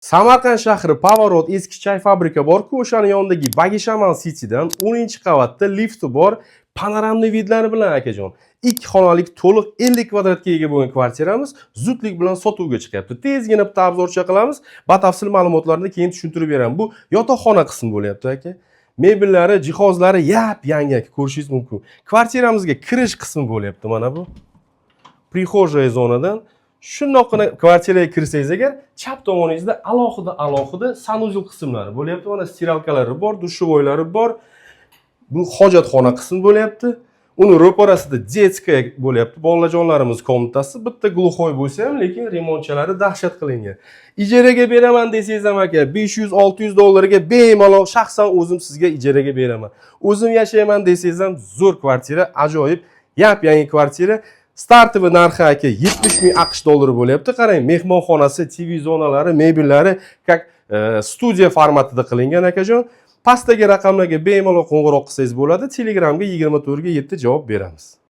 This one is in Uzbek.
Samarqand shahri Pavorot eski choy fabrika bor-ku, o'shaning yonidagi Bagishamal City'dan 10-qavatda lifti bor, panoramli vidlari bilan akajon. 2 xonalik to'liq 50 kvadratga ega bo'lgan kvartiramiz zudlik bilan sotuvga chiqyapti. Tezgina bitta obzorcha qilamiz, batafsil ma'lumotlarni keyin tushuntirib beraman. Bu yotoqxona qismi bo'lyapti aka. Mebellari, jihozlari yap-yangi ko'rishingiz mumkin. Kvartiramizga kirish qismi bo'lyapti mana bu. Prixожая zonadan shundoqqina kvartiraga kirsangiz agar chap tomoningizda alohida sanuzil qismlari bo'lyapti. Mana stiralkalari bor, dushovoylari bor. Bu hojatxona qismi bo'lyapti. Uni ro'parasida детская bo'lyapti. Bolajonlarimiz komnatasi. Bitta gluxoy bo'lsa ham, lekin remontchalari dahshat qilingan. Ijaraga beraman desangiz ham aka, 500-600 dollarga bemalol shaxsan o'zim sizga ijaraga beraman. O'zim yashayman desangiz ham zo'r kvartira, ajoyib, yap-yangi kvartira. Startovi narxi aka 70 ming AQSh dollari bo'lyapti. Qarang, mehmonxonasi, TV zonalari, mebellari как studiya formatida qilingan akajon. Pastdagi raqamlarga bemalol qo'ng'iroq qilsangiz bo'ladi. Telegramga 24 ga 7 javob beramiz.